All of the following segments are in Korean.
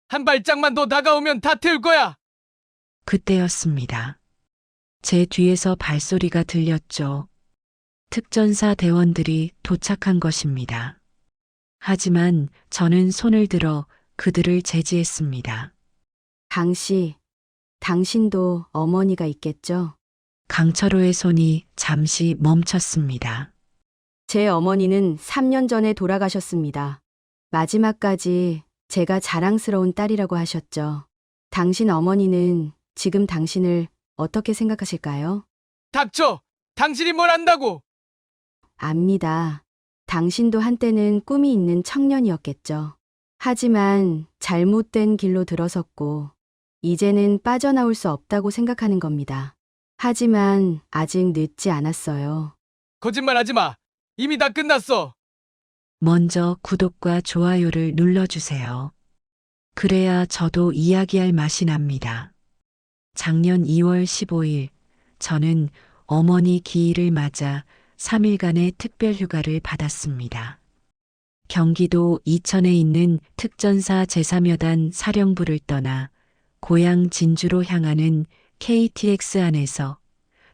한 발짝만 더 다가오면 다 태울 거야. 그때였습니다. 제 뒤에서 발소리가 들렸죠. 특전사 대원들이 도착한 것입니다. 하지만 저는 손을 들어 그들을 제지했습니다. 당시, 당신도 어머니가 있겠죠? 강철호의 손이 잠시 멈췄습니다. 제 어머니는 3년 전에 돌아가셨습니다. 마지막까지 제가 자랑스러운 딸이라고 하셨죠. 당신 어머니는 지금 당신을 어떻게 생각하실까요? 닥쳐! 당신이 뭘 안다고! 압니다. 당신도 한때는 꿈이 있는 청년이었겠죠. 하지만 잘못된 길로 들어섰고, 이제는 빠져나올 수 없다고 생각하는 겁니다. 하지만 아직 늦지 않았어요. 거짓말하지 마. 이미 다 끝났어. 먼저 구독과 좋아요를 눌러주세요. 그래야 저도 이야기할 맛이 납니다. 작년 2월 15일, 저는 어머니 기일을 맞아 3일간의 특별 휴가를 받았습니다. 경기도 이천에 있는 특전사 제3여단 사령부를 떠나 고향 진주로 향하는 KTX 안에서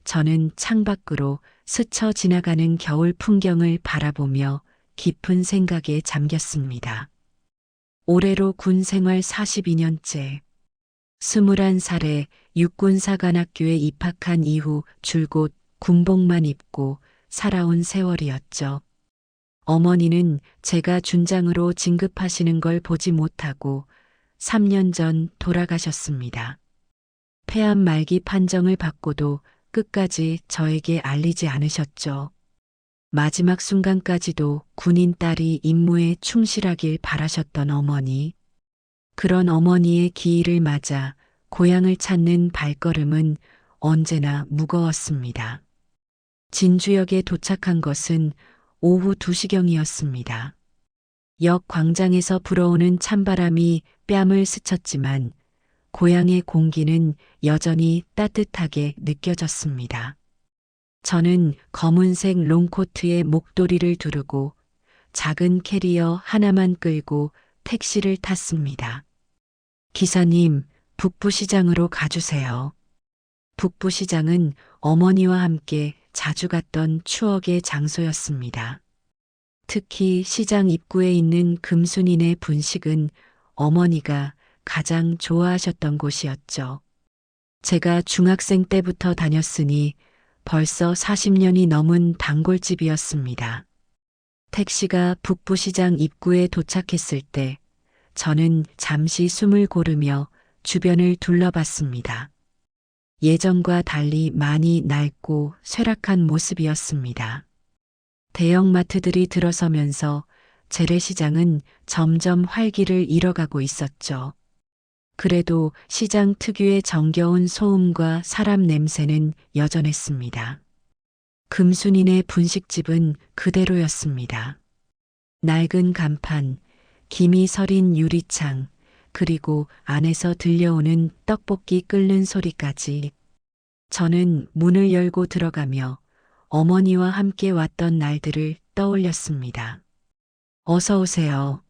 저는 창밖으로 스쳐 지나가는 겨울 풍경을 바라보며 깊은 생각에 잠겼습니다. 올해로 군 생활 42년째, 21살에 육군사관학교에 입학한 이후 줄곧 군복만 입고 살아온 세월이었죠. 어머니는 제가 준장으로 진급하시는 걸 보지 못하고 3년 전 돌아가셨습니다. 폐암 말기 판정을 받고도 끝까지 저에게 알리지 않으셨죠. 마지막 순간까지도 군인 딸이 임무에 충실하길 바라셨던 어머니. 그런 어머니의 기일을 맞아 고향을 찾는 발걸음은 언제나 무거웠습니다. 진주역에 도착한 것은 오후 2시경이었습니다. 역 광장에서 불어오는 찬바람이 뺨을 스쳤지만 고향의 공기는 여전히 따뜻하게 느껴졌습니다. 저는 검은색 롱코트에 목도리를 두르고 작은 캐리어 하나만 끌고 택시를 탔습니다. 기사님, 북부시장으로 가주세요. 북부시장은 어머니와 함께 자주 갔던 추억의 장소였습니다. 특히 시장 입구에 있는 금순인의 분식은 어머니가 가장 좋아하셨던 곳이었죠. 제가 중학생 때부터 다녔으니 벌써 40년이 넘은 단골집이었습니다. 택시가 북부시장 입구에 도착했을 때 저는 잠시 숨을 고르며 주변을 둘러봤습니다. 예전과 달리 많이 낡고 쇠락한 모습이었습니다. 대형마트들이 들어서면서 재래시장은 점점 활기를 잃어가고 있었죠. 그래도 시장 특유의 정겨운 소음과 사람 냄새는 여전했습니다. 금순인의 분식집은 그대로였습니다. 낡은 간판, 김이 서린 유리창, 그리고 안에서 들려오는 떡볶이 끓는 소리까지. 저는 문을 열고 들어가며 어머니와 함께 왔던 날들을 떠올렸습니다. 어서 오세요.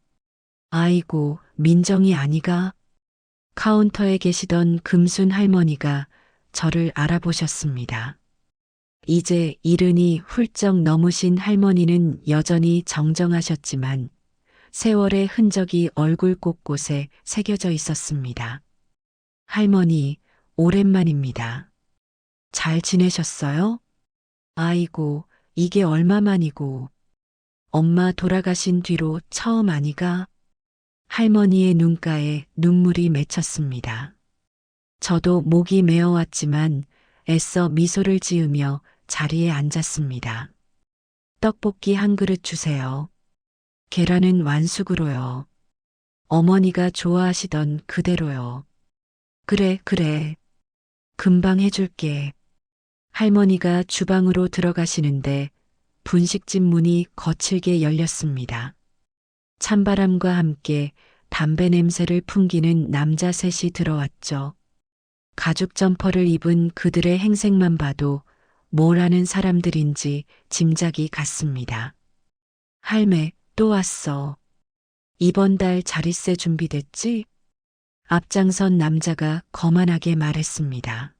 아이고, 민정이 아니가? 카운터에 계시던 금순 할머니가 저를 알아보셨습니다. 이제 70이 훌쩍 넘으신 할머니는 여전히 정정하셨지만 세월의 흔적이 얼굴 곳곳에 새겨져 있었습니다. 할머니, 오랜만입니다. 잘 지내셨어요? 아이고, 이게 얼마만이고. 엄마 돌아가신 뒤로 처음 아니가? 할머니의 눈가에 눈물이 맺혔습니다. 저도 목이 메어왔지만 애써 미소를 지으며 자리에 앉았습니다. 떡볶이 한 그릇 주세요. 계란은 완숙으로요. 어머니가 좋아하시던 그대로요. 그래, 그래. 금방 해줄게. 할머니가 주방으로 들어가시는데 분식집 문이 거칠게 열렸습니다. 찬바람과 함께 담배 냄새를 풍기는 남자 셋이 들어왔죠. 가죽 점퍼를 입은 그들의 행색만 봐도 뭘 하는 사람들인지 짐작이 갔습니다. 할매, 또 왔어. 이번 달 자릿세 준비됐지? 앞장선 남자가 거만하게 말했습니다.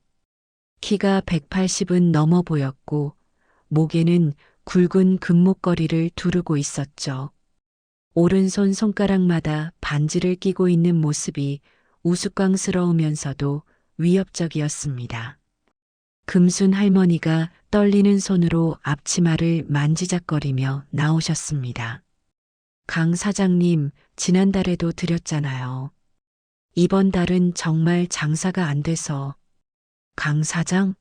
키가 180은 넘어 보였고 목에는 굵은 금목걸이를 두르고 있었죠. 오른손 손가락마다 반지를 끼고 있는 모습이 우스꽝스러우면서도 위협적이었습니다. 금순 할머니가 떨리는 손으로 앞치마를 만지작거리며 나오셨습니다. 강 사장님, 지난달에도 드렸잖아요. 이번 달은 정말 장사가 안 돼서. 강 사장?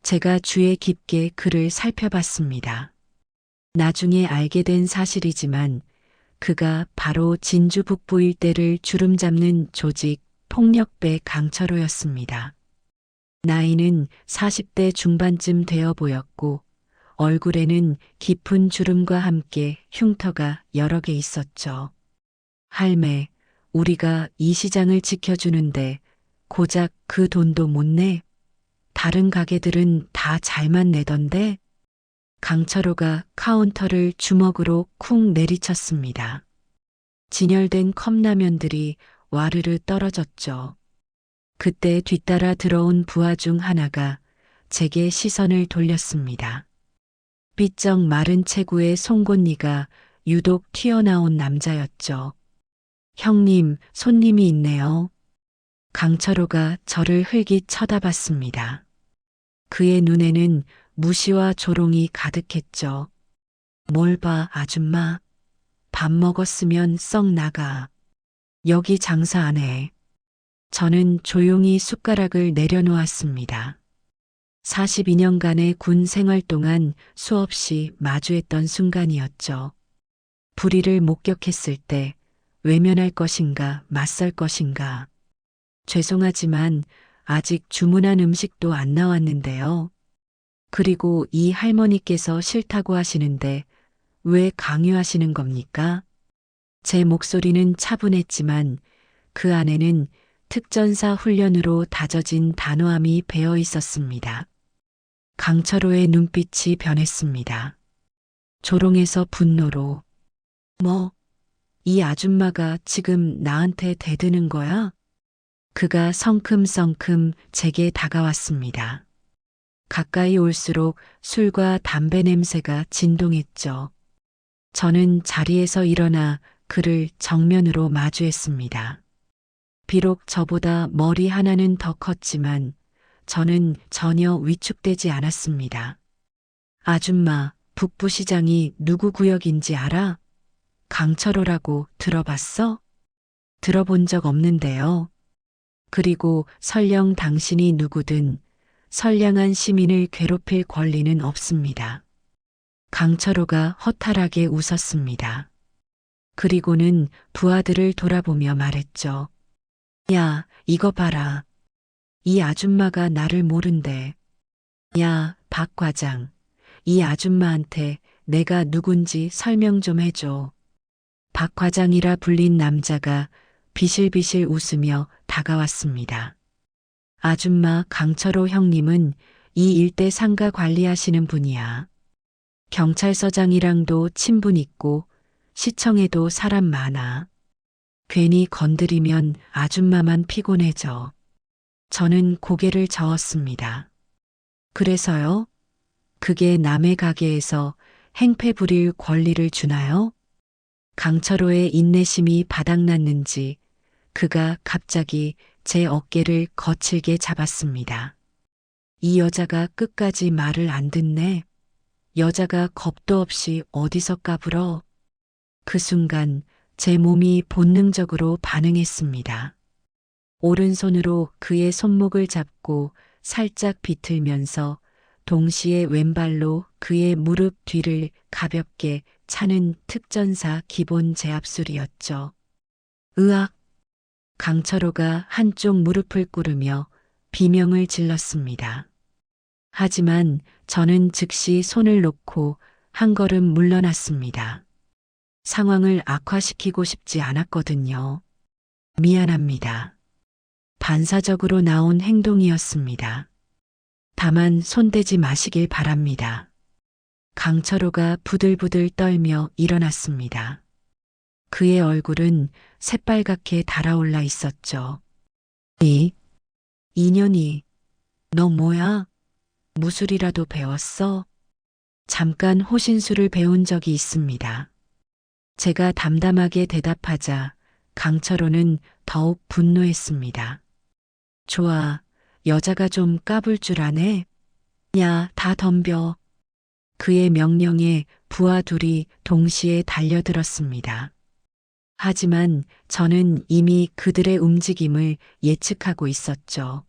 제가 주의 깊게 그를 살펴봤습니다. 나중에 알게 된 사실이지만 그가 바로 진주 북부 일대를 주름잡는 조직 폭력배 강철호였습니다. 나이는 40대 중반쯤 되어 보였고 얼굴에는 깊은 주름과 함께 흉터가 여러 개 있었죠. 할매, 우리가 이 시장을 지켜주는데 고작 그 돈도 못 내? 다른 가게들은 다 잘만 내던데? 강철호가 카운터를 주먹으로 쿵 내리쳤습니다. 진열된 컵라면들이 와르르 떨어졌죠. 그때 뒤따라 들어온 부하 중 하나가 제게 시선을 돌렸습니다. 삐쩍 마른 체구의 송곳니가 유독 튀어나온 남자였죠. 형님, 손님이 있네요. 강철호가 저를 흘깃 쳐다봤습니다. 그의 눈에는 무시와 조롱이 가득했죠. 뭘 봐, 아줌마. 밥 먹었으면 썩 나가. 여기 장사 안 해. 저는 조용히 숟가락을 내려놓았습니다. 42년간의 군 생활 동안 수없이 마주했던 순간이었죠. 불의를 목격했을 때 외면할 것인가 맞설 것인가. 죄송하지만 아직 주문한 음식도 안 나왔는데요. 그리고 이 할머니께서 싫다고 하시는데 왜 강요하시는 겁니까? 제 목소리는 차분했지만 그 안에는 특전사 훈련으로 다져진 단호함이 배어 있었습니다. 강철호의 눈빛이 변했습니다. 조롱에서 분노로. 뭐, 이 아줌마가 지금 나한테 대드는 거야? 그가 성큼성큼 제게 다가왔습니다. 가까이 올수록 술과 담배 냄새가 진동했죠. 저는 자리에서 일어나 그를 정면으로 마주했습니다. 비록 저보다 머리 하나는 더 컸지만 저는 전혀 위축되지 않았습니다. 아줌마, 북부시장이 누구 구역인지 알아? 강철호라고 들어봤어? 들어본 적 없는데요. 그리고 설령 당신이 누구든 선량한 시민을 괴롭힐 권리는 없습니다. 강철호가 허탈하게 웃었습니다. 그리고는 부하들을 돌아보며 말했죠. 야, 이거 봐라. 이 아줌마가 나를 모른대. 야, 박 과장. 이 아줌마한테 내가 누군지 설명 좀 해줘. 박 과장이라 불린 남자가 비실비실 웃으며 다가왔습니다. 아줌마 강철호 형님은 이 일대 상가 관리하시는 분이야. 경찰서장이랑도 친분 있고 시청에도 사람 많아. 괜히 건드리면 아줌마만 피곤해져. 저는 고개를 저었습니다. 그래서요? 그게 남의 가게에서 행패 부릴 권리를 주나요? 강철호의 인내심이 바닥났는지 그가 갑자기 제 어깨를 거칠게 잡았습니다. 이 여자가 끝까지 말을 안 듣네. 여자가 겁도 없이 어디서 까불어. 그 순간 제 몸이 본능적으로 반응했습니다. 오른손으로 그의 손목을 잡고 살짝 비틀면서 동시에 왼발로 그의 무릎 뒤를 가볍게 차는 특전사 기본 제압술이었죠. 으악! 강철호가 한쪽 무릎을 꿇으며 비명을 질렀습니다. 하지만 저는 즉시 손을 놓고 한 걸음 물러났습니다. 상황을 악화시키고 싶지 않았거든요. 미안합니다. 반사적으로 나온 행동이었습니다. 다만 손대지 마시길 바랍니다. 강철호가 부들부들 떨며 일어났습니다. 그의 얼굴은 새빨갛게 달아올라 있었죠. 인연이, 너 뭐야? 무술이라도 배웠어? 잠깐 호신술을 배운 적이 있습니다. 제가 담담하게 대답하자 강철호는 더욱 분노했습니다. 좋아, 여자가 좀 까불 줄 아네? 야, 다 덤벼. 그의 명령에 부하 둘이 동시에 달려들었습니다. 하지만 저는 이미 그들의 움직임을 예측하고 있었죠.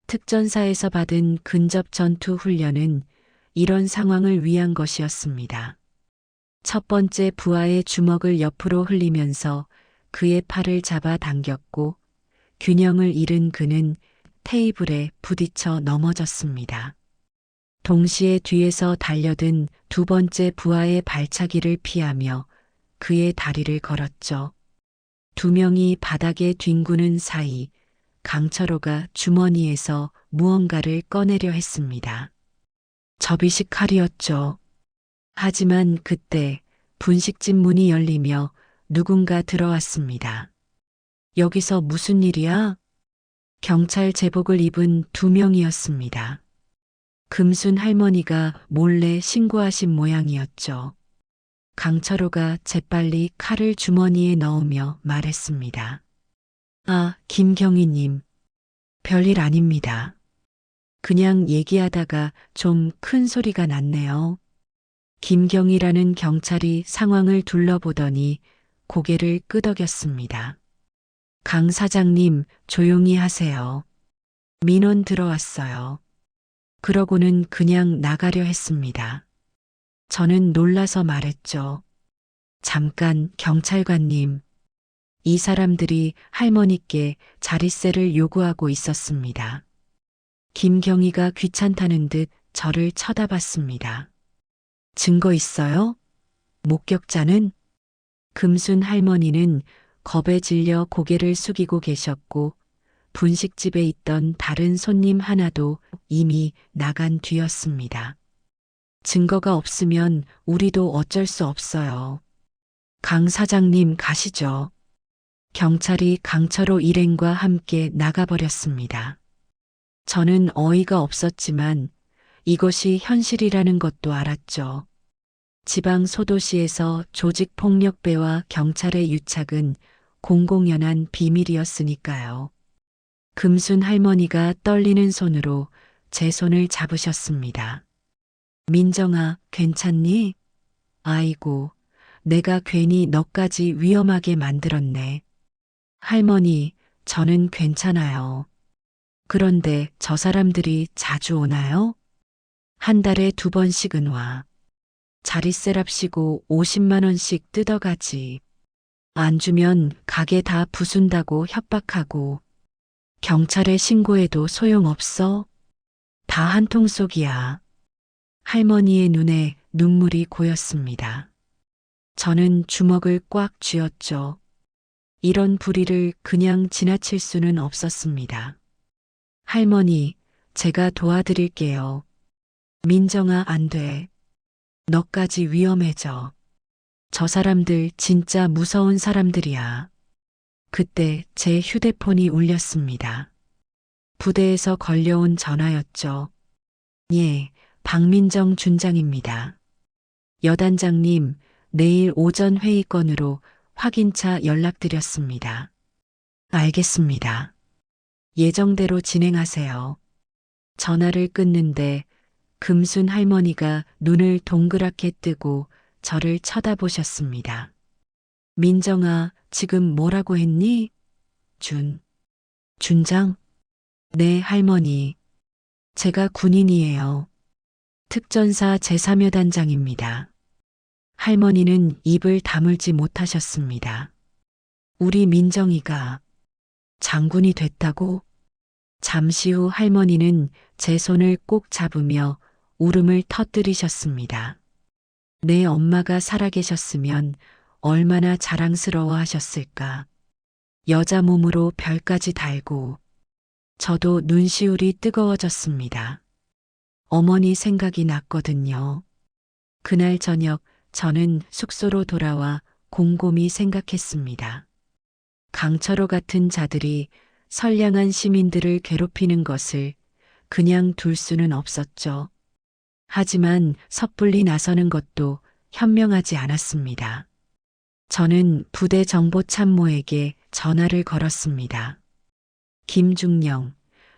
특전사에서 받은 근접 전투 훈련은 이런 상황을 위한 것이었습니다. 첫 번째 부하의 주먹을 옆으로 흘리면서 그의 팔을 잡아 당겼고 균형을 잃은 그는 테이블에 부딪혀 넘어졌습니다. 동시에 뒤에서 달려든 두 번째 부하의 발차기를 피하며 그의 다리를 걸었죠. 두 명이 바닥에 뒹구는 사이 강철호가 주머니에서 무언가를 꺼내려 했습니다. 접이식 칼이었죠. 하지만 그때 분식집 문이 열리며 누군가 들어왔습니다. 여기서 무슨 일이야? 경찰 제복을 입은 두 명이었습니다. 금순 할머니가 몰래 신고하신 모양이었죠. 강철호가 재빨리 칼을 주머니에 넣으며 말했습니다. 아, 김경희님. 별일 아닙니다. 그냥 얘기하다가 좀 큰 소리가 났네요. 김경희라는 경찰이 상황을 둘러보더니 고개를 끄덕였습니다. 강 사장님, 조용히 하세요. 민원 들어왔어요. 그러고는 그냥 나가려 했습니다. 저는 놀라서 말했죠. 잠깐, 경찰관님. 이 사람들이 할머니께 자릿세를 요구하고 있었습니다. 김경희가 귀찮다는 듯 저를 쳐다봤습니다. 증거 있어요? 목격자는? 금순 할머니는 겁에 질려 고개를 숙이고 계셨고 분식집에 있던 다른 손님 하나도 이미 나간 뒤였습니다. 증거가 없으면 우리도 어쩔 수 없어요. 강 사장님 가시죠. 경찰이 강철호 일행과 함께 나가버렸습니다. 저는 어이가 없었지만 이것이 현실이라는 것도 알았죠. 지방 소도시에서 조직폭력배와 경찰의 유착은 공공연한 비밀이었으니까요. 금순 할머니가 떨리는 손으로 제 손을 잡으셨습니다. 민정아, 괜찮니? 아이고, 내가 괜히 너까지 위험하게 만들었네. 할머니, 저는 괜찮아요. 그런데 저 사람들이 자주 오나요? 한 달에 2번씩은 와. 자릿세랍시고 50만 원씩 뜯어가지. 안 주면 가게 다 부순다고 협박하고 경찰에 신고해도 소용없어. 다 한통속이야. 할머니의 눈에 눈물이 고였습니다. 저는 주먹을 꽉 쥐었죠. 이런 불의를 그냥 지나칠 수는 없었습니다. 할머니, 제가 도와드릴게요. 민정아, 안 돼. 너까지 위험해져. 저 사람들 진짜 무서운 사람들이야. 그때 제 휴대폰이 울렸습니다. 부대에서 걸려온 전화였죠. 예, 박민정 준장입니다. 여단장님, 내일 오전 회의건으로 확인차 연락드렸습니다. 알겠습니다. 예정대로 진행하세요. 전화를 끊는데 금순 할머니가 눈을 동그랗게 뜨고 저를 쳐다보셨습니다. 민정아, 지금 뭐라고 했니? 준장? 네, 할머니. 제가 군인이에요. 특전사 제3여단장입니다. 할머니는 입을 다물지 못하셨습니다. 우리 민정이가 장군이 됐다고? 잠시 후 할머니는 제 손을 꼭 잡으며 울음을 터뜨리셨습니다. 내 엄마가 살아계셨으면 얼마나 자랑스러워 하셨을까. 여자 몸으로 별까지 달고 저도 눈시울이 뜨거워졌습니다. 어머니 생각이 났거든요. 그날 저녁 저는 숙소로 돌아와 곰곰이 생각했습니다. 강철호 같은 자들이 선량한 시민들을 괴롭히는 것을 그냥 둘 수는 없었죠. 하지만 섣불리 나서는 것도 현명하지 않았습니다. 저는 부대 정보참모에게 전화를 걸었습니다. 김중령,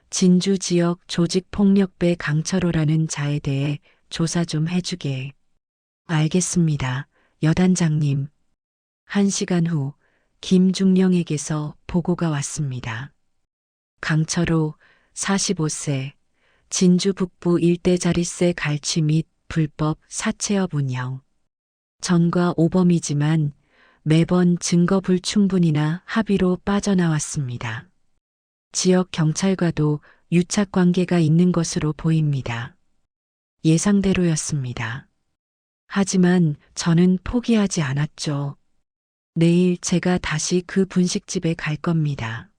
진주 지역 조직폭력배 강철호라는 자에 대해 조사 좀 해주게. 알겠습니다, 여단장님. 1시간 후 김중령에게서 보고가 왔습니다. 강철호, 45세, 진주 북부 일대 자릿세 갈취 및 불법 사채업 운영. 전과 오범이지만 매번 증거 불충분이나 합의로 빠져나왔습니다. 지역 경찰과도 유착 관계가 있는 것으로 보입니다. 예상대로였습니다. 하지만 저는 포기하지 않았죠. 내일 제가 다시 그 분식집에 갈 겁니다.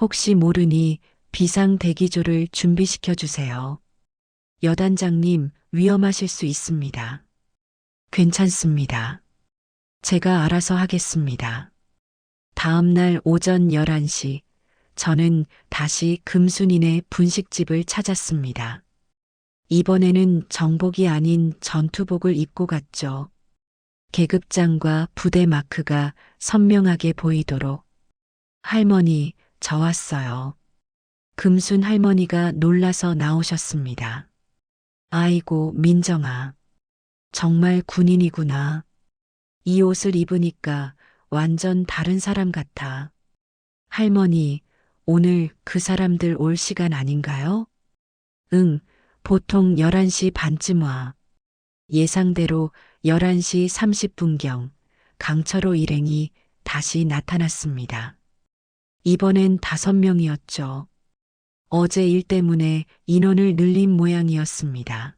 혹시 모르니 비상 대기조를 준비시켜 주세요. 여단장님, 위험하실 수 있습니다. 괜찮습니다. 제가 알아서 하겠습니다. 다음 날 오전 11시, 저는 다시 금순이네 분식집을 찾았습니다. 이번에는 정복이 아닌 전투복을 입고 갔죠. 계급장과 부대 마크가 선명하게 보이도록. 할머니, 저 왔어요. 금순 할머니가 놀라서 나오셨습니다. 아이고, 민정아. 정말 군인이구나. 이 옷을 입으니까 완전 다른 사람 같아. 할머니, 오늘 그 사람들 올 시간 아닌가요? 응, 보통 11시 반쯤 와. 예상대로 11시 30분경 강철호 일행이 다시 나타났습니다. 이번엔 5명이었죠. 어제 일 때문에 인원을 늘린 모양이었습니다.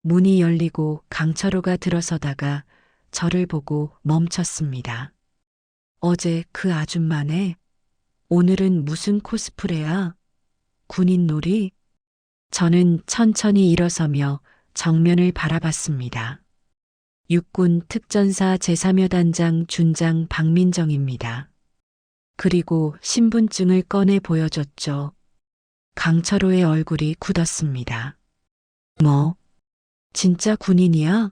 문이 열리고 강철호가 들어서다가 저를 보고 멈췄습니다. 어제 그 아줌마네? 오늘은 무슨 코스프레야? 군인 놀이? 저는 천천히 일어서며 정면을 바라봤습니다. 육군 특전사 제3여 단장 준장 박민정입니다. 그리고 신분증을 꺼내 보여줬죠. 강철호의 얼굴이 굳었습니다. 뭐? 진짜 군인이야?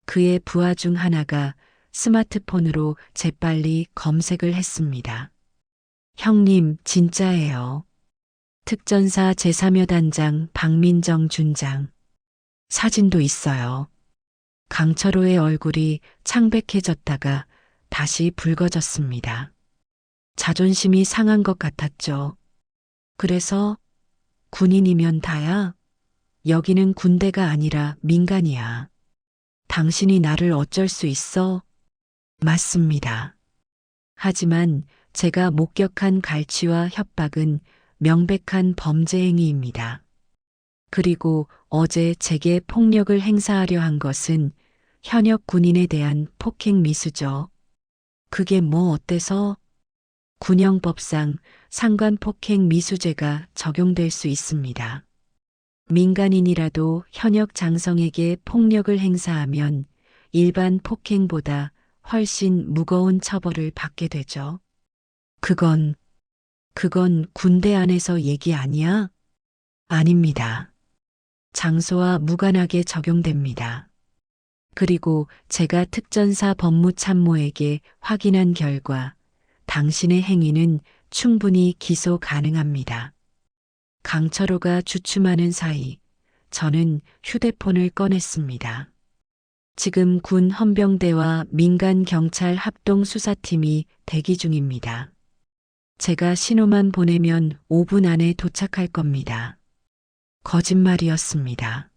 그의 부하 중 하나가 스마트폰으로 재빨리 검색을 했습니다. 형님, 진짜예요. 특전사 제3여 단장 박민정 준장. 사진도 있어요. 강철호의 얼굴이 창백해졌다가 다시 붉어졌습니다. 자존심이 상한 것 같았죠. 그래서 군인이면 다야? 여기는 군대가 아니라 민간이야. 당신이 나를 어쩔 수 있어? 맞습니다. 하지만 제가 목격한 갈취와 협박은 명백한 범죄 행위입니다. 그리고 어제 제게 폭력을 행사하려 한 것은 현역 군인에 대한 폭행 미수죠. 그게 뭐 어때서? 군형법상 상관폭행 미수죄가 적용될 수 있습니다. 민간인이라도 현역 장성에게 폭력을 행사하면 일반 폭행보다 훨씬 무거운 처벌을 받게 되죠. 그건 군대 안에서 얘기 아니야? 아닙니다. 장소와 무관하게 적용됩니다. 그리고 제가 특전사 법무참모에게 확인한 결과 당신의 행위는 충분히 기소 가능합니다. 강철호가 주춤하는 사이 저는 휴대폰을 꺼냈습니다. 지금 군 헌병대와 민간 경찰 합동 수사팀이 대기 중입니다. 제가 신호만 보내면 5분 안에 도착할 겁니다. 거짓말이었습니다.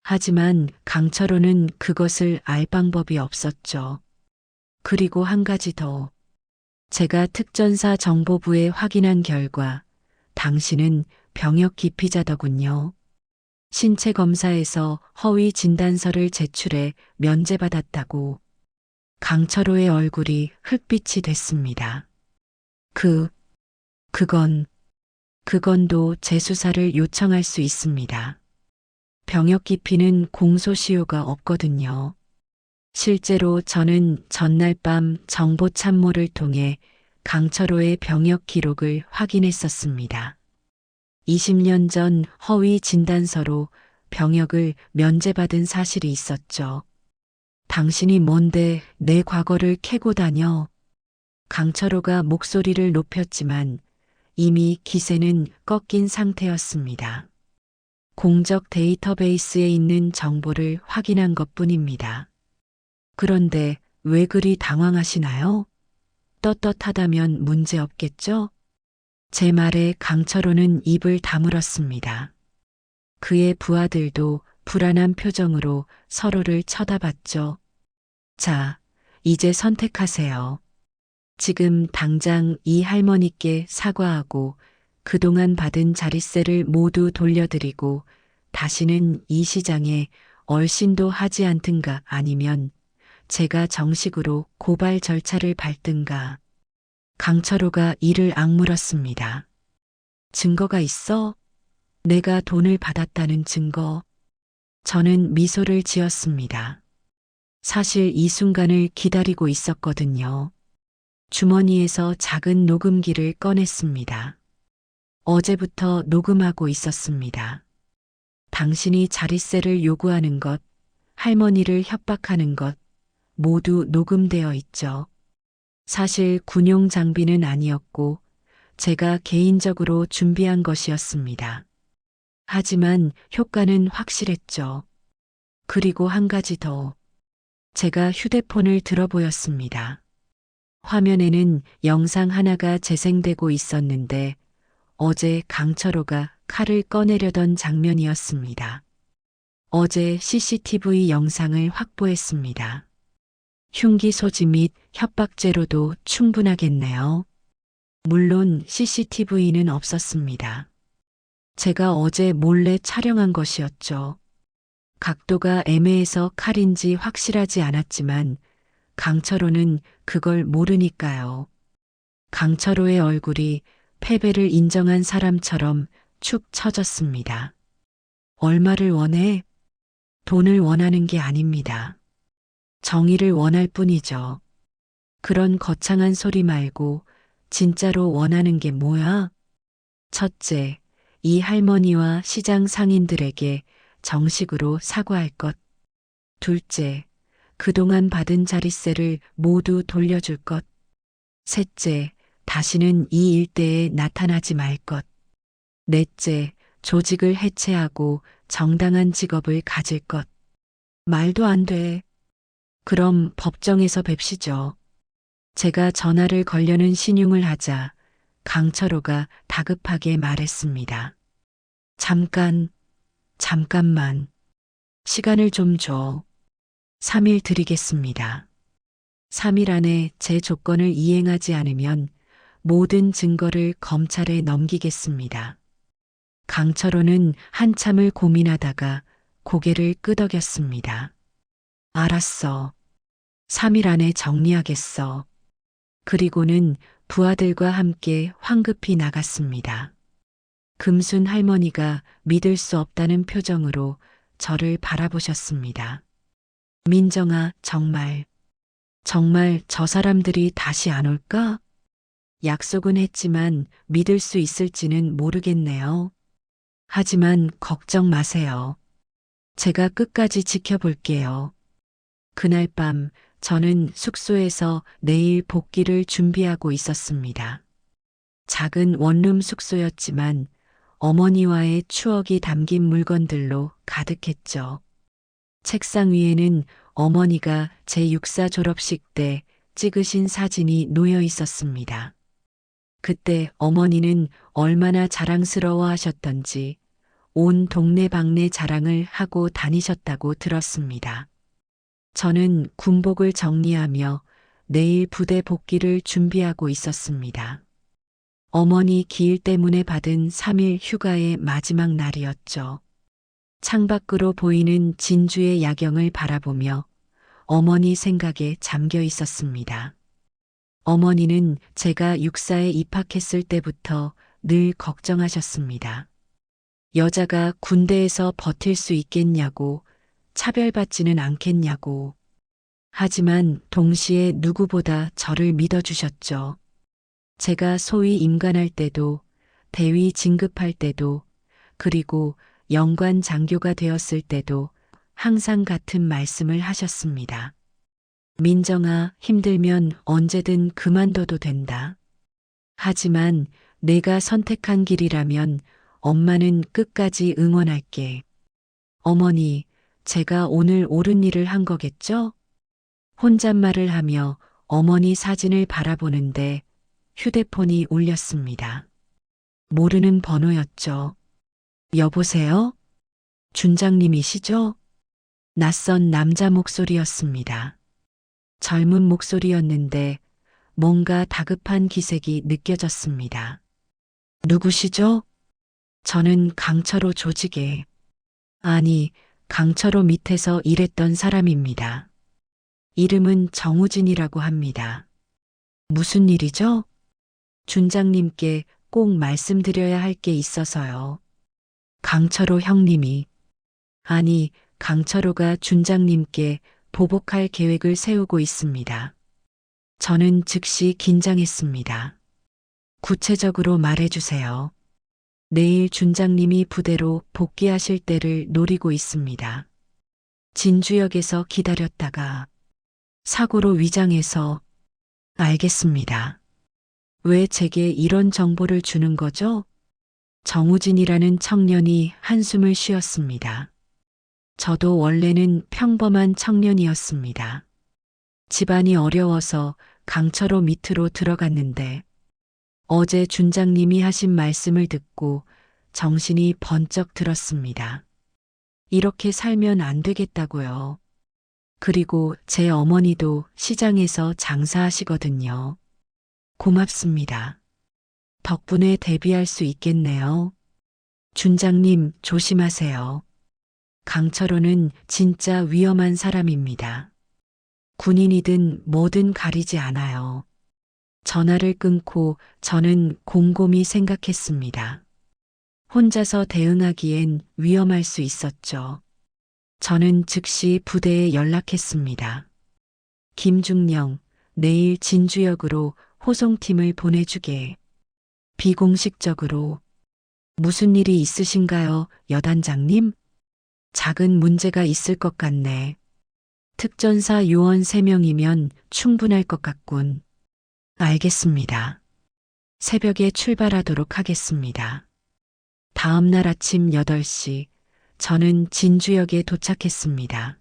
하지만 강철호는 그것을 알 방법이 없었죠. 그리고 한 가지 더. 제가 특전사 정보부에 확인한 결과 당신은 병역 기피자더군요. 신체 검사에서 허위 진단서를 제출해 면제받았다고. 강철호의 얼굴이 흑빛이 됐습니다. 그건도 재수사를 요청할 수 있습니다. 병역 기피는 공소시효가 없거든요. 실제로 저는 전날 밤 정보참모를 통해 강철호의 병역 기록을 확인했었습니다. 20년 전 허위 진단서로 병역을 면제받은 사실이 있었죠. 당신이 뭔데 내 과거를 캐고 다녀? 강철호가 목소리를 높였지만 이미 기세는 꺾인 상태였습니다. 공적 데이터베이스에 있는 정보를 확인한 것뿐입니다. 그런데 왜 그리 당황하시나요? 떳떳하다면 문제 없겠죠? 제 말에 강철호는 입을 다물었습니다. 그의 부하들도 불안한 표정으로 서로를 쳐다봤죠. 자, 이제 선택하세요. 지금 당장 이 할머니께 사과하고 그동안 받은 자릿세를 모두 돌려드리고 다시는 이 시장에 얼씬도 하지 않든가 아니면 제가 정식으로 고발 절차를 밟든가. 강철호가 이를 악물었습니다. 증거가 있어? 내가 돈을 받았다는 증거. 저는 미소를 지었습니다. 사실 이 순간을 기다리고 있었거든요. 주머니에서 작은 녹음기를 꺼냈습니다. 어제부터 녹음하고 있었습니다. 당신이 자릿세를 요구하는 것, 할머니를 협박하는 것, 모두 녹음되어 있죠. 사실 군용 장비는 아니었고 제가 개인적으로 준비한 것이었습니다. 하지만 효과는 확실했죠. 그리고 한 가지 더. 제가 휴대폰을 들어보였습니다. 화면에는 영상 하나가 재생되고 있었는데 어제 강철호가 칼을 꺼내려던 장면이었습니다. 어제 CCTV 영상을 확보했습니다. 흉기 소지 및 협박죄로도 충분하겠네요. 물론 CCTV는 없었습니다. 제가 어제 몰래 촬영한 것이었죠. 각도가 애매해서 칼인지 확실하지 않았지만 강철호는 그걸 모르니까요. 강철호의 얼굴이 패배를 인정한 사람처럼 축 처졌습니다. 얼마를 원해? 돈을 원하는 게 아닙니다. 정의를 원할 뿐이죠. 그런 거창한 소리 말고 진짜로 원하는 게 뭐야? 첫째, 이 할머니와 시장 상인들에게 정식으로 사과할 것. 둘째, 그동안 받은 자릿세를 모두 돌려줄 것. 셋째, 다시는 이 일대에 나타나지 말 것. 넷째, 조직을 해체하고 정당한 직업을 가질 것. 말도 안 돼. 그럼 법정에서 뵙시죠. 제가 전화를 걸려는 신용을 하자 강철호가 다급하게 말했습니다. 잠깐만. 시간을 좀 줘. 3일 드리겠습니다. 3일 안에 제 조건을 이행하지 않으면 모든 증거를 검찰에 넘기겠습니다. 강철호는 한참을 고민하다가 고개를 끄덕였습니다. 알았어. 3일 안에 정리하겠어. 그리고는 부하들과 함께 황급히 나갔습니다. 금순 할머니가 믿을 수 없다는 표정으로 저를 바라보셨습니다. 민정아, 정말 저 사람들이 다시 안 올까? 약속은 했지만 믿을 수 있을지는 모르겠네요. 하지만 걱정 마세요. 제가 끝까지 지켜볼게요. 그날 밤 저는 숙소에서 내일 복귀를 준비하고 있었습니다. 작은 원룸 숙소였지만 어머니와의 추억이 담긴 물건들로 가득했죠. 책상 위에는 어머니가 제 육사 졸업식 때 찍으신 사진이 놓여 있었습니다. 그때 어머니는 얼마나 자랑스러워 하셨던지 온 동네방네 자랑을 하고 다니셨다고 들었습니다. 저는 군복을 정리하며 내일 부대 복귀를 준비하고 있었습니다. 어머니 기일 때문에 받은 3일 휴가의 마지막 날이었죠. 창밖으로 보이는 진주의 야경을 바라보며 어머니 생각에 잠겨 있었습니다. 어머니는 제가 육사에 입학했을 때부터 늘 걱정하셨습니다. 여자가 군대에서 버틸 수 있겠냐고, 차별받지는 않겠냐고. 하지만 동시에 누구보다 저를 믿어주셨죠. 제가 소위 임관할 때도, 대위 진급할 때도, 그리고 영관 장교가 되었을 때도 항상 같은 말씀을 하셨습니다. 민정아, 힘들면 언제든 그만둬도 된다. 하지만 내가 선택한 길이라면 엄마는 끝까지 응원할게. 어머니, 제가 오늘 옳은 일을 한 거겠죠? 혼잣말을 하며 어머니 사진을 바라보는데 휴대폰이 울렸습니다. 모르는 번호였죠. 여보세요? 준장님이시죠? 낯선 남자 목소리였습니다. 젊은 목소리였는데 뭔가 다급한 기색이 느껴졌습니다. 누구시죠? 저는 강철호 조직에, 아니, 강철호 밑에서 일했던 사람입니다. 이름은 정우진이라고 합니다. 무슨 일이죠? 준장님께 꼭 말씀드려야 할 게 있어서요. 강철호 형님이, 아니, 강철호가 준장님께 보복할 계획을 세우고 있습니다. 저는 즉시 긴장했습니다. 구체적으로 말해주세요. 내일 준장님이 부대로 복귀하실 때를 노리고 있습니다. 진주역에서 기다렸다가 사고로 위장해서. 알겠습니다. 왜 제게 이런 정보를 주는 거죠? 정우진이라는 청년이 한숨을 쉬었습니다. 저도 원래는 평범한 청년이었습니다. 집안이 어려워서 강철호 밑으로 들어갔는데 어제 준장님이 하신 말씀을 듣고 정신이 번쩍 들었습니다. 이렇게 살면 안 되겠다고요. 그리고 제 어머니도 시장에서 장사하시거든요. 고맙습니다. 덕분에 대비할 수 있겠네요. 준장님 조심하세요. 강철호는 진짜 위험한 사람입니다. 군인이든 뭐든 가리지 않아요. 전화를 끊고 저는 곰곰이 생각했습니다. 혼자서 대응하기엔 위험할 수 있었죠. 저는 즉시 부대에 연락했습니다. 김중령, 내일 진주역으로 호송팀을 보내주게. 비공식적으로. 무슨 일이 있으신가요, 여단장님? 작은 문제가 있을 것 같네. 특전사 요원 3명이면 충분할 것 같군. 알겠습니다. 새벽에 출발하도록 하겠습니다. 다음 날 아침 8시, 저는 진주역에 도착했습니다.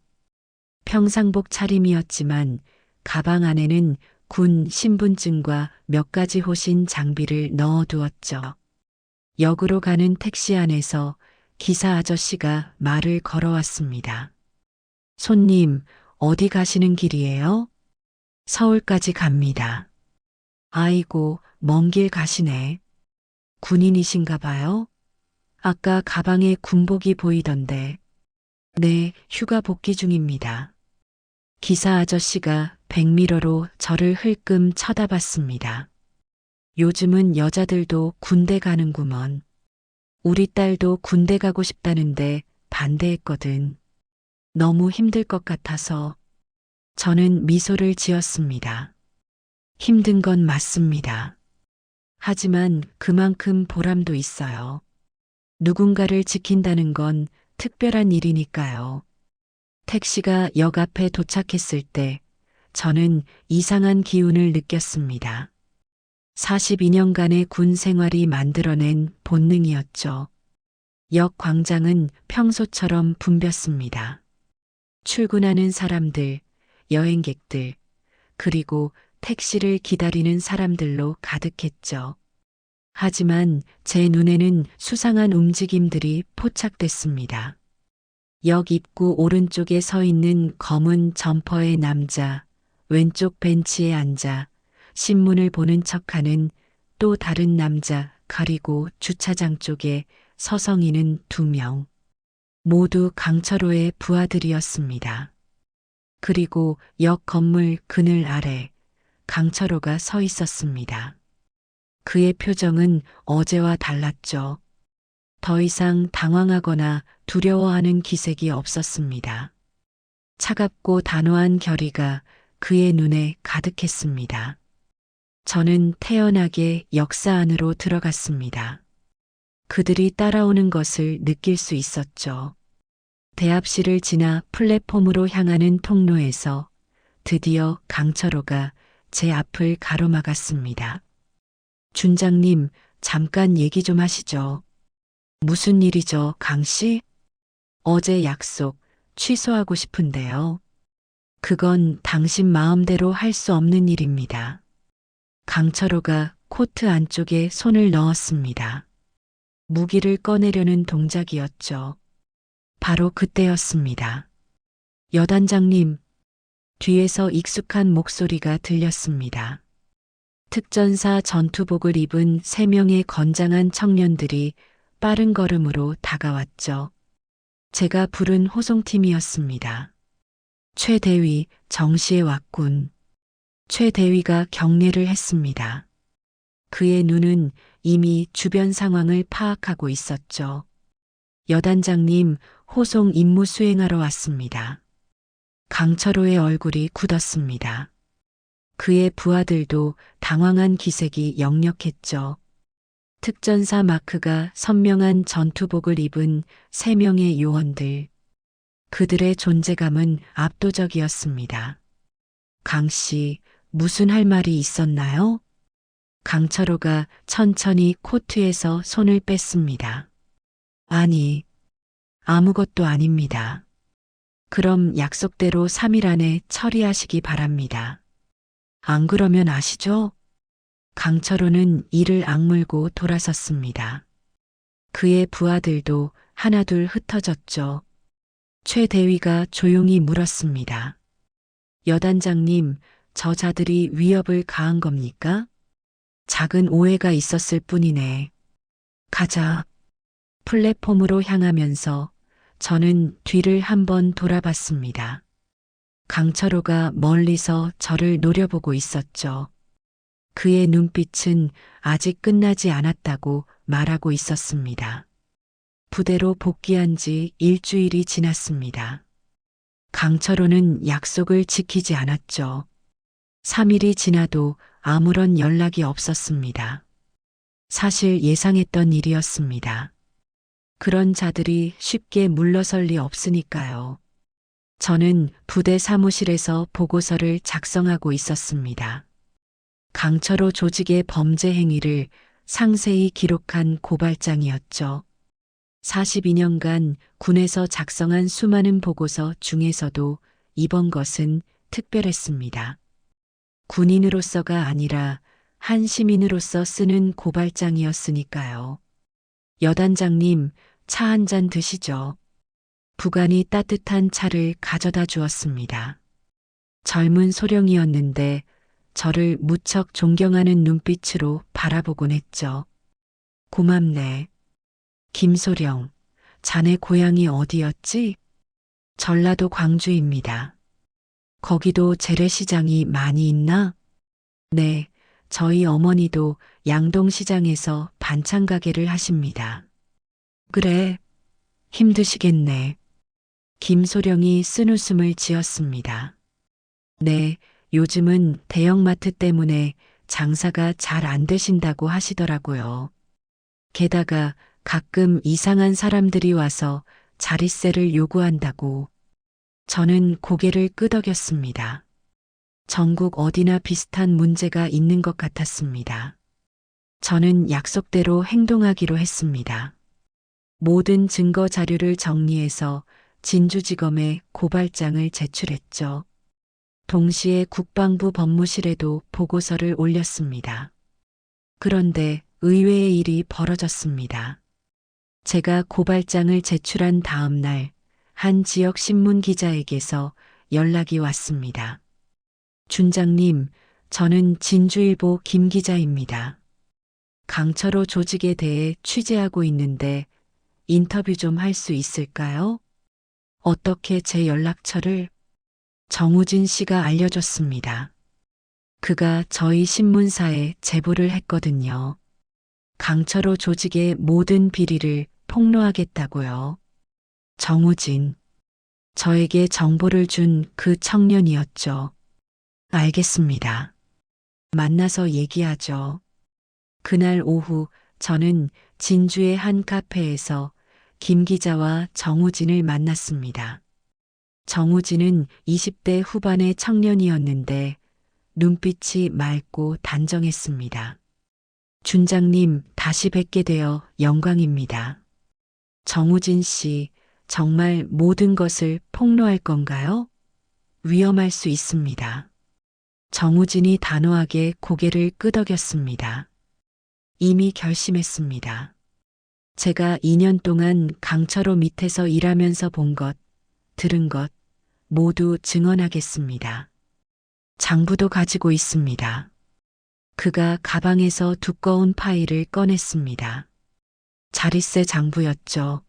평상복 차림이었지만 가방 안에는 군 신분증과 몇 가지 호신 장비를 넣어두었죠. 역으로 가는 택시 안에서 기사 아저씨가 말을 걸어왔습니다. 손님, 어디 가시는 길이에요? 서울까지 갑니다. 아이고, 먼 길 가시네. 군인이신가 봐요? 아까 가방에 군복이 보이던데. 네, 휴가 복귀 중입니다. 기사 아저씨가 백미러로 저를 흘끔 쳐다봤습니다. 요즘은 여자들도 군대 가는구먼. 우리 딸도 군대 가고 싶다는데 반대했거든. 너무 힘들 것 같아서. 저는 미소를 지었습니다. 힘든 건 맞습니다. 하지만 그만큼 보람도 있어요. 누군가를 지킨다는 건 특별한 일이니까요. 택시가 역 앞에 도착했을 때 저는 이상한 기운을 느꼈습니다. 42년간의 군 생활이 만들어낸 본능이었죠. 역 광장은 평소처럼 붐볐습니다. 출근하는 사람들, 여행객들, 그리고 택시를 기다리는 사람들로 가득했죠. 하지만 제 눈에는 수상한 움직임들이 포착됐습니다. 역 입구 오른쪽에 서 있는 검은 점퍼의 남자, 왼쪽 벤치에 앉아 신문을 보는 척하는 또 다른 남자, 그리고 주차장 쪽에 서성이는 2명. 모두 강철호의 부하들이었습니다. 그리고 역 건물 그늘 아래 강철호가 서 있었습니다. 그의 표정은 어제와 달랐죠. 더 이상 당황하거나 두려워하는 기색이 없었습니다. 차갑고 단호한 결의가 그의 눈에 가득했습니다. 저는 태연하게 역사 안으로 들어갔습니다. 그들이 따라오는 것을 느낄 수 있었죠. 대합실을 지나 플랫폼으로 향하는 통로에서 드디어 강철호가 제 앞을 가로막았습니다. 준장님, 잠깐 얘기 좀 하시죠. 무슨 일이죠, 강 씨? 어제 약속 취소하고 싶은데요. 그건 당신 마음대로 할 수 없는 일입니다. 강철호가 코트 안쪽에 손을 넣었습니다. 무기를 꺼내려는 동작이었죠. 바로 그때였습니다. 여단장님, 뒤에서 익숙한 목소리가 들렸습니다. 특전사 전투복을 입은 3명의 건장한 청년들이 빠른 걸음으로 다가왔죠. 제가 부른 호송팀이었습니다. 최 대위 정시에 왔군. 최 대위가 경례를 했습니다. 그의 눈은 이미 주변 상황을 파악하고 있었죠. 여단장님, 호송 임무 수행하러 왔습니다. 강철호의 얼굴이 굳었습니다. 그의 부하들도 당황한 기색이 역력했죠. 특전사 마크가 선명한 전투복을 입은 3명의 요원들. 그들의 존재감은 압도적이었습니다. 강 씨, 무슨 할 말이 있었나요? 강철호가 천천히 코트에서 손을 뺐습니다. 아니, 아무것도 아닙니다. 그럼 약속대로 3일 안에 처리하시기 바랍니다. 안 그러면 아시죠? 강철호는 이를 악물고 돌아섰습니다. 그의 부하들도 하나둘 흩어졌죠. 최 대위가 조용히 물었습니다. 여단장님, 저자들이 위협을 가한 겁니까? 작은 오해가 있었을 뿐이네. 가자. 플랫폼으로 향하면서 저는 뒤를 한번 돌아봤습니다. 강철호가 멀리서 저를 노려보고 있었죠. 그의 눈빛은 아직 끝나지 않았다고 말하고 있었습니다. 부대로 복귀한 지 일주일이 지났습니다. 강철호는 약속을 지키지 않았죠. 3일이 지나도 아무런 연락이 없었습니다. 사실 예상했던 일이었습니다. 그런 자들이 쉽게 물러설 리 없으니까요. 저는 부대 사무실에서 보고서를 작성하고 있었습니다. 강철호 조직의 범죄 행위를 상세히 기록한 고발장이었죠. 42년간 군에서 작성한 수많은 보고서 중에서도 이번 것은 특별했습니다. 군인으로서가 아니라 한 시민으로서 쓰는 고발장이었으니까요. 여단장님, 차 한 잔 드시죠. 부관이 따뜻한 차를 가져다 주었습니다. 젊은 소령이었는데 저를 무척 존경하는 눈빛으로 바라보곤 했죠. 고맙네. 김소령, 자네 고향이 어디였지? 전라도 광주입니다. 거기도 재래시장이 많이 있나? 네, 저희 어머니도 양동시장에서 반찬 가게를 하십니다. 그래, 힘드시겠네. 김소령이 쓴웃음을 지었습니다. 네, 요즘은 대형마트 때문에 장사가 잘 안 되신다고 하시더라고요. 게다가 가끔 이상한 사람들이 와서 자릿세를 요구한다고. 저는 고개를 끄덕였습니다. 전국 어디나 비슷한 문제가 있는 것 같았습니다. 저는 약속대로 행동하기로 했습니다. 모든 증거 자료를 정리해서 진주지검에 고발장을 제출했죠. 동시에 국방부 법무실에도 보고서를 올렸습니다. 그런데 의외의 일이 벌어졌습니다. 제가 고발장을 제출한 다음 날 한 지역 신문 기자에게서 연락이 왔습니다. 준장님, 저는 진주일보 김 기자입니다. 강철호 조직에 대해 취재하고 있는데 인터뷰 좀 할 수 있을까요? 어떻게 제 연락처를? 정우진 씨가 알려줬습니다. 그가 저희 신문사에 제보를 했거든요. 강철호 조직의 모든 비리를 폭로하겠다고요. 정우진. 저에게 정보를 준 그 청년이었죠. 알겠습니다. 만나서 얘기하죠. 그날 오후 저는 진주의 한 카페에서 김 기자와 정우진을 만났습니다. 정우진은 20대 후반의 청년이었는데 눈빛이 맑고 단정했습니다. 준장님, 다시 뵙게 되어 영광입니다. 정우진 씨, 정말 모든 것을 폭로할 건가요? 위험할 수 있습니다. 정우진이 단호하게 고개를 끄덕였습니다. 이미 결심했습니다. 제가 2년 동안 강철호 밑에서 일하면서 본 것, 들은 것 모두 증언하겠습니다. 장부도 가지고 있습니다. 그가 가방에서 두꺼운 파일을 꺼냈습니다. 자릿세 장부였죠.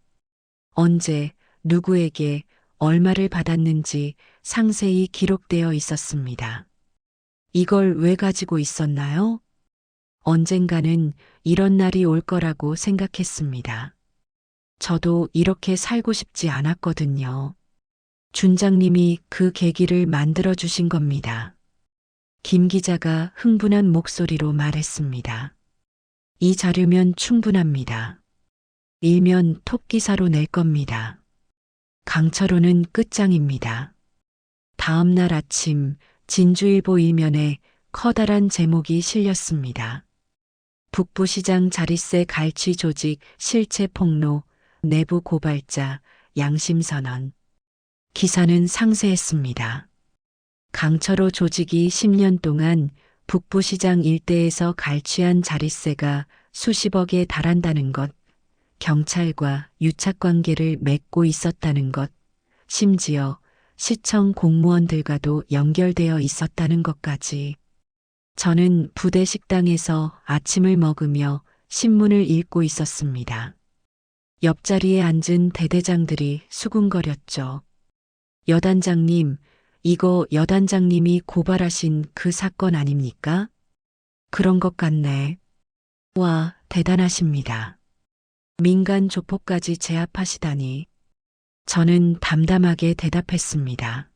언제, 누구에게, 얼마를 받았는지 상세히 기록되어 있었습니다. 이걸 왜 가지고 있었나요? 언젠가는 이런 날이 올 거라고 생각했습니다. 저도 이렇게 살고 싶지 않았거든요. 준장님이 그 계기를 만들어 주신 겁니다. 김 기자가 흥분한 목소리로 말했습니다. 이 자료면 충분합니다. 일면 톱 기사로 낼 겁니다. 강철호는 끝장입니다. 다음 날 아침 진주일보 일면에 커다란 제목이 실렸습니다. 북부시장 자릿세 갈취 조직 실체 폭로, 내부 고발자, 양심선언. 기사는 상세했습니다. 강철호 조직이 10년 동안 북부시장 일대에서 갈취한 자릿세가 수십억에 달한다는 것, 경찰과 유착관계를 맺고 있었다는 것, 심지어 시청 공무원들과도 연결되어 있었다는 것까지. 저는 부대 식당에서 아침을 먹으며 신문을 읽고 있었습니다. 옆자리에 앉은 대대장들이 수군거렸죠. 여단장님, 이거 여단장님이 고발하신 그 사건 아닙니까? 그런 것 같네. 와, 대단하십니다. 민간 조폭까지 제압하시다니. 저는 담담하게 대답했습니다.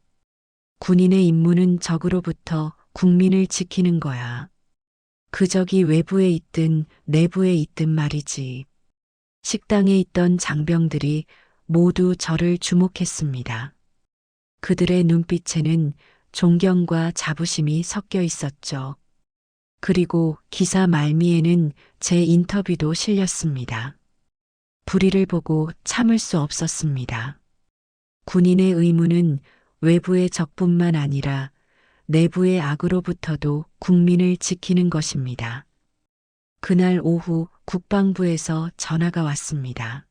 군인의 임무는 적으로부터 국민을 지키는 거야. 그 적이 외부에 있든 내부에 있든 말이지. 식당에 있던 장병들이 모두 저를 주목했습니다. 그들의 눈빛에는 존경과 자부심이 섞여 있었죠. 그리고 기사 말미에는 제 인터뷰도 실렸습니다. 불의를 보고 참을 수 없었습니다. 군인의 의무는 외부의 적뿐만 아니라 내부의 악으로부터도 국민을 지키는 것입니다. 그날 오후 국방부에서 전화가 왔습니다.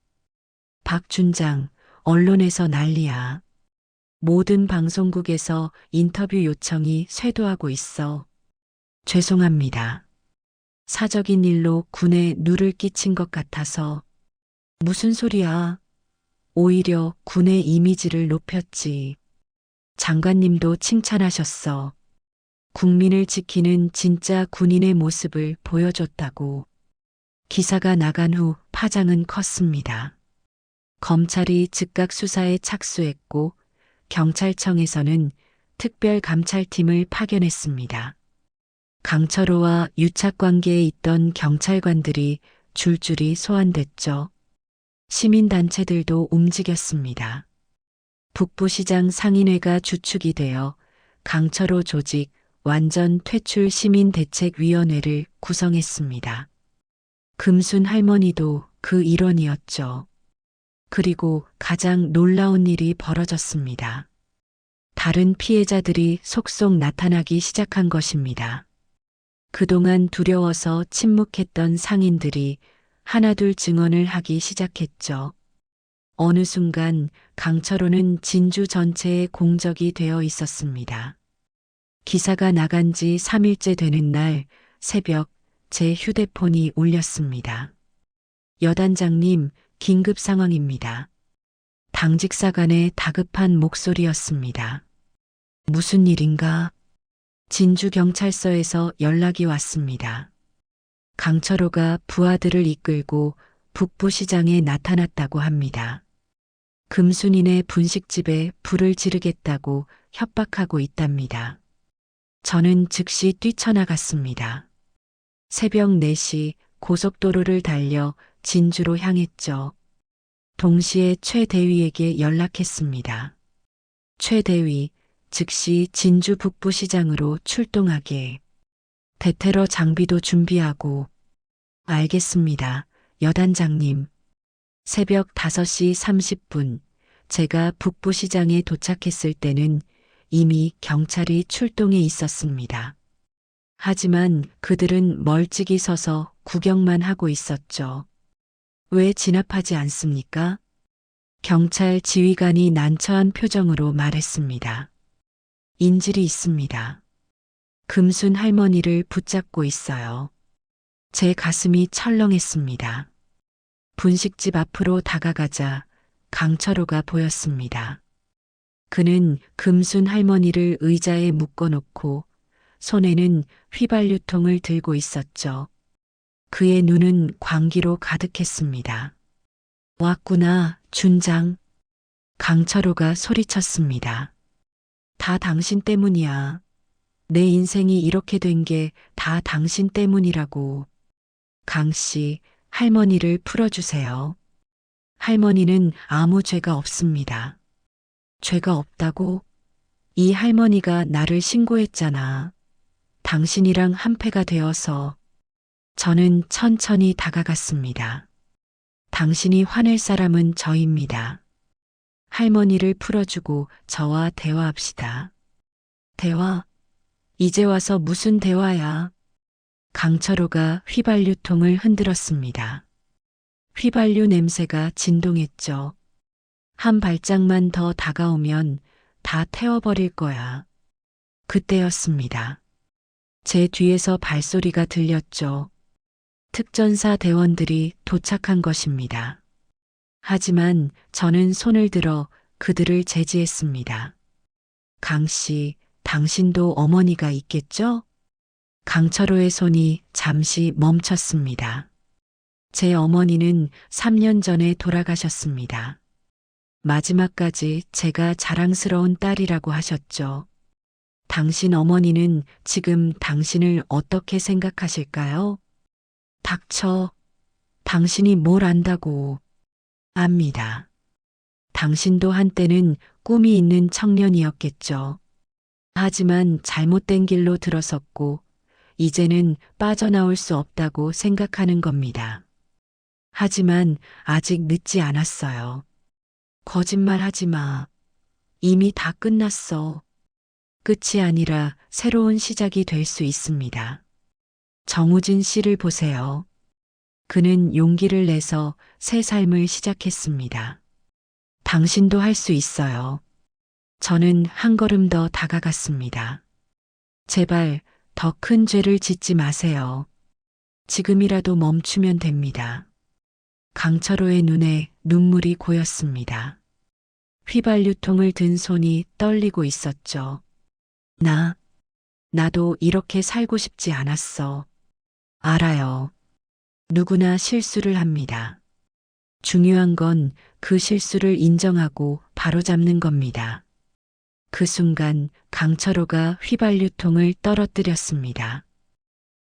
박 준장, 언론에서 난리야. 모든 방송국에서 인터뷰 요청이 쇄도하고 있어. 죄송합니다. 사적인 일로 군에 누를 끼친 것 같아서. 무슨 소리야. 오히려 군의 이미지를 높였지. 장관님도 칭찬하셨어. 국민을 지키는 진짜 군인의 모습을 보여줬다고. 기사가 나간 후 파장은 컸습니다. 검찰이 즉각 수사에 착수했고 경찰청에서는 특별감찰팀을 파견했습니다. 강철호와 유착관계에 있던 경찰관들이 줄줄이 소환됐죠. 시민단체들도 움직였습니다. 북부시장 상인회가 주축이 되어 강철호 조직 완전 퇴출 시민대책위원회를 구성했습니다. 금순 할머니도 그 일원이었죠. 그리고 가장 놀라운 일이 벌어졌습니다. 다른 피해자들이 속속 나타나기 시작한 것입니다. 그동안 두려워서 침묵했던 상인들이 하나둘 증언을 하기 시작했죠. 어느 순간 강철호는 진주 전체의 공적이 되어 있었습니다. 기사가 나간 지 3일째 되는 날 새벽 제 휴대폰이 울렸습니다. 여단장님, 긴급 상황입니다. 당직사 간의 다급한 목소리였습니다. 무슨 일인가? 진주경찰서에서 연락이 왔습니다. 강철호가 부하들을 이끌고 북부시장에 나타났다고 합니다. 금순인의 분식집에 불을 지르겠다고 협박하고 있답니다. 저는 즉시 뛰쳐나갔습니다. 새벽 4시 고속도로를 달려 진주로 향했죠. 동시에 최 대위에게 연락했습니다. 최 대위, 즉시 진주 북부시장으로 출동하게. 대테러 장비도 준비하고. 알겠습니다, 여단장님. 새벽 5시 30분, 제가 북부시장에 도착했을 때는 이미 경찰이 출동해 있었습니다. 하지만 그들은 멀찍이 서서 구경만 하고 있었죠. 왜 진압하지 않습니까? 경찰 지휘관이 난처한 표정으로 말했습니다. 인질이 있습니다. 금순 할머니를 붙잡고 있어요. 제 가슴이 철렁했습니다. 분식집 앞으로 다가가자 강철호가 보였습니다. 그는 금순 할머니를 의자에 묶어놓고 손에는 휘발유통을 들고 있었죠. 그의 눈은 광기로 가득했습니다. 왔구나, 준장. 강철호가 소리쳤습니다. 다 당신 때문이야. 내 인생이 이렇게 된 게 다 당신 때문이라고. 강씨, 할머니를 풀어주세요. 할머니는 아무 죄가 없습니다. 죄가 없다고? 이 할머니가 나를 신고했잖아. 당신이랑 한패가 되어서. 저는 천천히 다가갔습니다. 당신이 화낼 사람은 저입니다. 할머니를 풀어주고 저와 대화합시다. 대화? 이제 와서 무슨 대화야? 강철호가 휘발유통을 흔들었습니다. 휘발유 냄새가 진동했죠. 한 발짝만 더 다가오면 다 태워버릴 거야. 그때였습니다. 제 뒤에서 발소리가 들렸죠. 특전사 대원들이 도착한 것입니다. 하지만 저는 손을 들어 그들을 제지했습니다. 강씨, 당신도 어머니가 있겠죠? 강철호의 손이 잠시 멈췄습니다. 제 어머니는 3년 전에 돌아가셨습니다. 마지막까지 제가 자랑스러운 딸이라고 하셨죠. 당신 어머니는 지금 당신을 어떻게 생각하실까요? 닥쳐. 당신이 뭘 안다고. 압니다. 당신도 한때는 꿈이 있는 청년이었겠죠. 하지만 잘못된 길로 들어섰고 이제는 빠져나올 수 없다고 생각하는 겁니다. 하지만 아직 늦지 않았어요. 거짓말하지 마. 이미 다 끝났어. 끝이 아니라 새로운 시작이 될 수 있습니다. 정우진 씨를 보세요. 그는 용기를 내서 새 삶을 시작했습니다. 당신도 할 수 있어요. 저는 한 걸음 더 다가갔습니다. 제발 더 큰 죄를 짓지 마세요. 지금이라도 멈추면 됩니다. 강철호의 눈에 눈물이 고였습니다. 휘발유통을 든 손이 떨리고 있었죠. 나도 이렇게 살고 싶지 않았어. 알아요. 누구나 실수를 합니다. 중요한 건 그 실수를 인정하고 바로잡는 겁니다. 그 순간 강철호가 휘발유통을 떨어뜨렸습니다.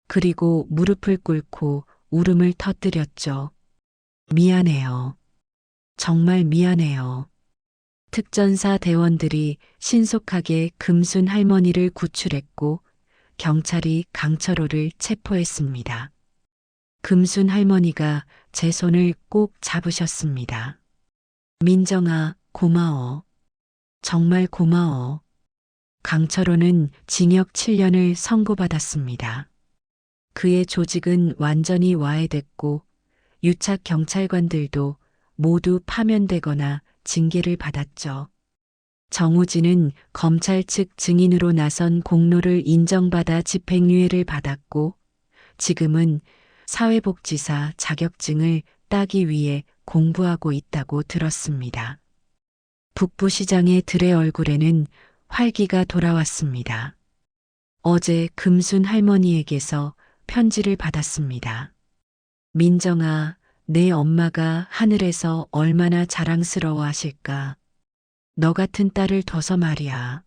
그리고 무릎을 꿇고 울음을 터뜨렸죠. 미안해요. 정말 미안해요. 특전사 대원들이 신속하게 금순 할머니를 구출했고 경찰이 강철호를 체포했습니다. 금순 할머니가 제 손을 꼭 잡으셨습니다. 민정아, 고마워. 정말 고마워. 강철호는 징역 7년을 선고받았습니다. 그의 조직은 완전히 와해됐고 유착 경찰관들도 모두 파면되거나 징계를 받았죠. 정우진은 검찰 측 증인으로 나선 공로를 인정받아 집행유예를 받았고 지금은 사회복지사 자격증을 따기 위해 공부하고 있다고 들었습니다. 북부시장의 들의 얼굴에는 활기가 돌아왔습니다. 어제 금순 할머니에게서 편지를 받았습니다. 민정아, 내 엄마가 하늘에서 얼마나 자랑스러워 하실까. 너 같은 딸을 둬서 말이야.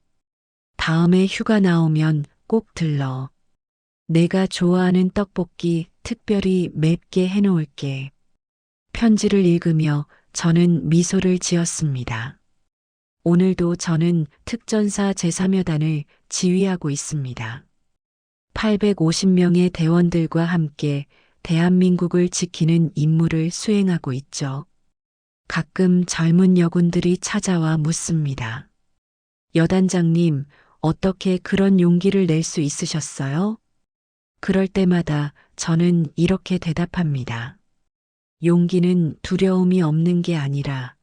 다음에 휴가 나오면 꼭 들러. 내가 좋아하는 떡볶이 특별히 맵게 해놓을게. 편지를 읽으며 저는 미소를 지었습니다. 오늘도 저는 특전사 제3여단을 지휘하고 있습니다. 850명의 대원들과 함께 대한민국을 지키는 임무를 수행하고 있죠. 가끔 젊은 여군들이 찾아와 묻습니다. 여단장님, 어떻게 그런 용기를 낼 수 있으셨어요? 그럴 때마다 저는 이렇게 대답합니다. 용기는 두려움이 없는 게 아니라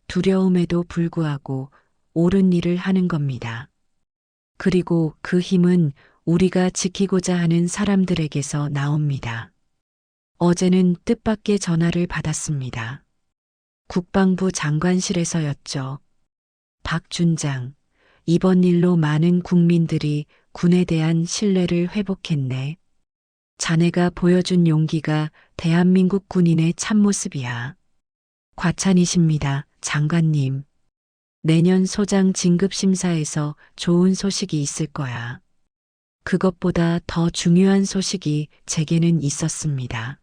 두려움에도 불구하고 옳은 일을 하는 겁니다. 그리고 그 힘은 우리가 지키고자 하는 사람들에게서 나옵니다. 어제는 뜻밖의 전화를 받았습니다. 국방부 장관실에서였죠. 박 준장, 이번 일로 많은 국민들이 군에 대한 신뢰를 회복했네. 자네가 보여준 용기가 대한민국 군인의 참모습이야. 과찬이십니다, 장관님. 내년 소장 진급 심사에서 좋은 소식이 있을 거야. 그것보다 더 중요한 소식이 제게는 있었습니다.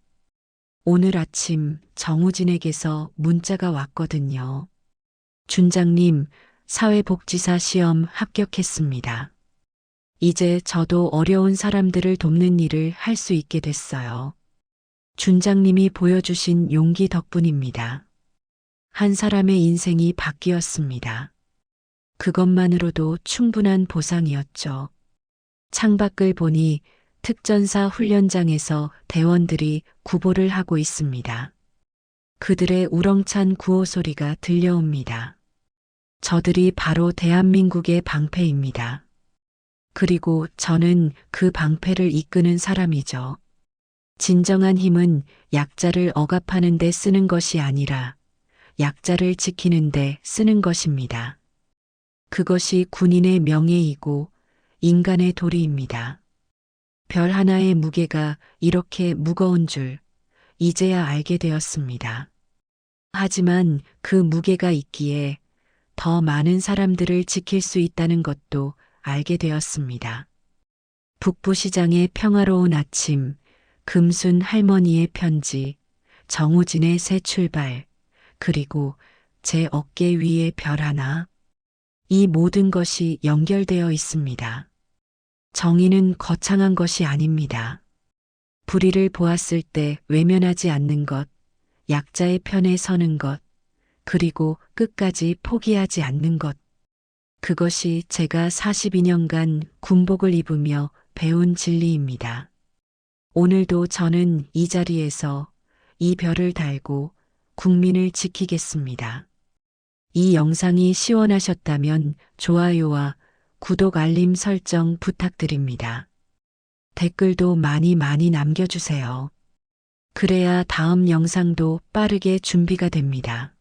오늘 아침 정우진에게서 문자가 왔거든요. 준장님, 사회복지사 시험 합격했습니다. 이제 저도 어려운 사람들을 돕는 일을 할 수 있게 됐어요. 준장님이 보여주신 용기 덕분입니다. 한 사람의 인생이 바뀌었습니다. 그것만으로도 충분한 보상이었죠. 창밖을 보니 특전사 훈련장에서 대원들이 구보를 하고 있습니다. 그들의 우렁찬 구호 소리가 들려옵니다. 저들이 바로 대한민국의 방패입니다. 그리고 저는 그 방패를 이끄는 사람이죠. 진정한 힘은 약자를 억압하는 데 쓰는 것이 아니라 약자를 지키는 데 쓰는 것입니다. 그것이 군인의 명예이고 인간의 도리입니다. 별 하나의 무게가 이렇게 무거운 줄 이제야 알게 되었습니다. 하지만 그 무게가 있기에 더 많은 사람들을 지킬 수 있다는 것도 알게 되었습니다. 북부시장의 평화로운 아침, 금순 할머니의 편지, 정우진의 새 출발, 그리고 제 어깨 위에 별 하나. 이 모든 것이 연결되어 있습니다. 정의는 거창한 것이 아닙니다. 불의를 보았을 때 외면하지 않는 것, 약자의 편에 서는 것, 그리고 끝까지 포기하지 않는 것. 그것이 제가 42년간 군복을 입으며 배운 진리입니다. 오늘도 저는 이 자리에서 이 별을 달고 국민을 지키겠습니다. 이 영상이 시원하셨다면 좋아요와 구독 알림 설정 부탁드립니다. 댓글도 많이 남겨주세요. 그래야 다음 영상도 빠르게 준비가 됩니다.